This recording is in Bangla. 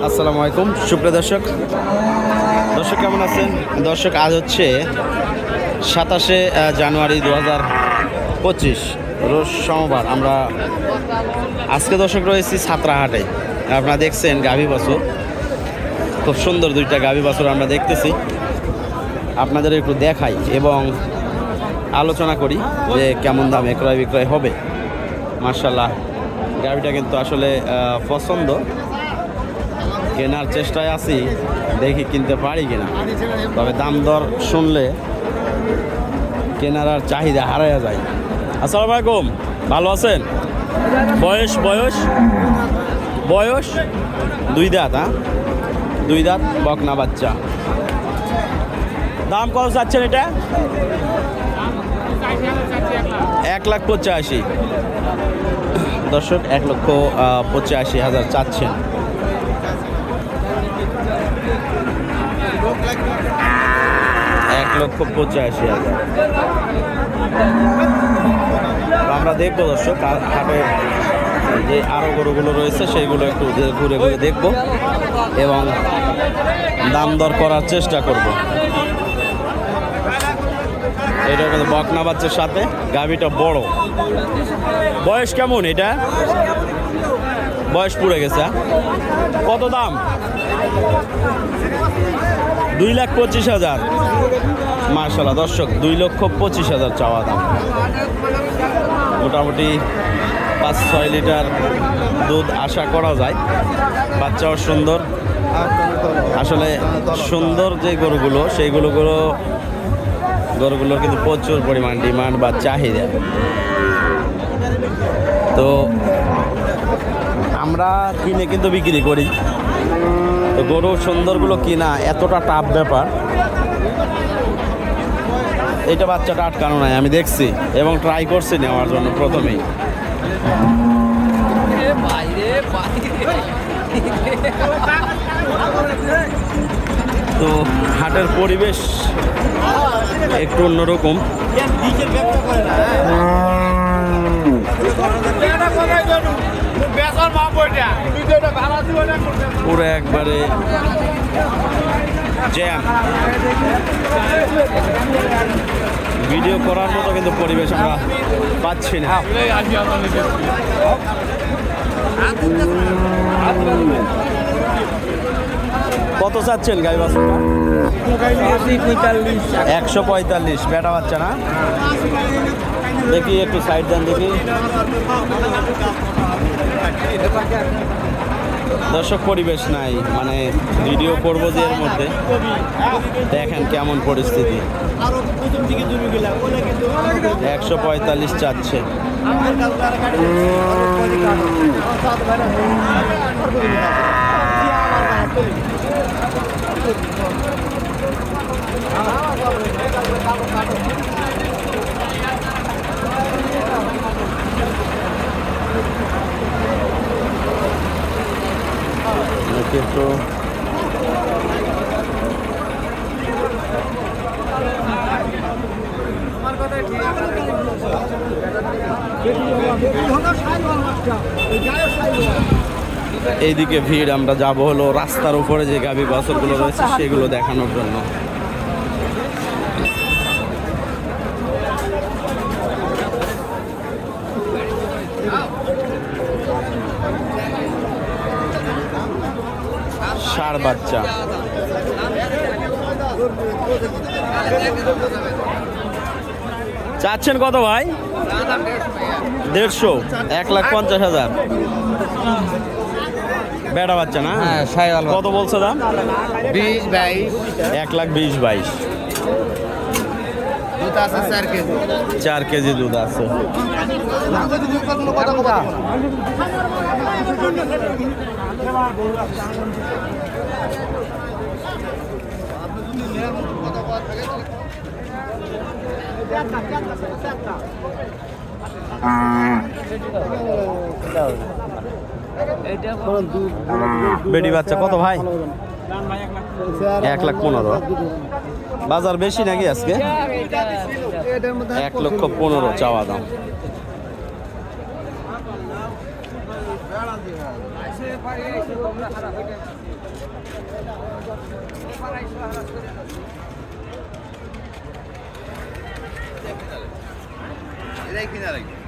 আসসালামু আলাইকুম সুপ্রিয় দর্শক কেমন আছেন দর্শক? আজ হচ্ছে 27শে জানুয়ারি 2025 রোজ সোমবার। আমরা আজকে দর্শক রয়েছি ছাত্রাহাটে। আপনারা দেখছেন গাভী বাছুর, খুব সুন্দর দুইটা গাভী বাছুর আমরা দেখতেছি। আপনাদের একটু দেখাই এবং আলোচনা করি যে কেমন দামে ক্রয় বিক্রয় হবে। মাশাআল্লাহ, গাভীটা কিন্তু আসলে পছন্দ, কেনার চেষ্টায় আছি, দেখি কিনতে পারি কিনা। তবে দাম দর শুনলে কেনার আর চাহিদা হারাইয়া যায়। আসসালামু আলাইকুম, ভালো আছেন? বয়স বয়স বয়স 2 দাঁত? হ্যাঁ, 2 দাঁত বকনা বাচ্চা। দাম কত চাচ্ছেন এটা? 1,85,000 দর্শক, 1,85,000 চাচ্ছেন। আমরা দেখবো দর্শক হাটে যে আরো গরুগুলো রয়েছে সেইগুলো একটু ঘুরে ঘুরে দেখবো এবং দাম দর করার চেষ্টা করব। এটা কিন্তু বকনা বাচ্চার সাথে গাভীটা বড়। বয়স কেমন এটা? বয়স পুড়ে গেছে। কত দাম? 2,25,000। মাশাআল্লাহ দর্শক, 2,25,000 চাওয়া দাম। মোটামুটি 5-6 লিটার দুধ আশা করা যায়। বাচ্চাও সুন্দর। আসলে সুন্দর যে গরুগুলো গরুগুলোর কিন্তু প্রচুর পরিমাণ ডিমান্ড বা চাহিদা। তো আমরা কিনে কিন্তু বিক্রি করি। তো গরু সুন্দরগুলো কিনা এতটা টাফ ব্যাপার। এটা বাচ্চাটা আটকানো নাই, আমি দেখছি এবং ট্রাই করছি নেওয়ার জন্য প্রথমেই। তো হাটের পরিবেশ একটু অন্যরকম। পুরো একবারে জ্যাম। ভিডিও করার মতো কিন্তু পরিবেশ আমরা পাচ্ছি না। কত চাচ্ছেন গাই বাছুরটা? 145। বেটা বাচ্চা না? দেখি একটু সাইড দেন দেখি। দর্শক পরিবেশ নাই, মানে ভিডিও করবো যে এর মধ্যে দেখেন কেমন পরিস্থিতি। 145 চাচ্ছে। তো এইদিকে ভিড়। আমরা যাব হলো রাস্তার উপরে যে গাভী বাছুরগুলো রয়েছে সেগুলো দেখানোর জন্য। ষাঁড় বাচ্চা। চাচ্ছেন কত ভাই? 150। 1,50,000। বেটা বাচ্চা না? কত বলছে দাম? 20-22। 1,20,22। 4 কেজি দুধ আছে। বেটি বাচ্চা কত ভাই? 1,15,000। বাজার বেশি নাকি আজকে? 1,15,000 চাওয়া দাম। এটাই কিনা লাগবে।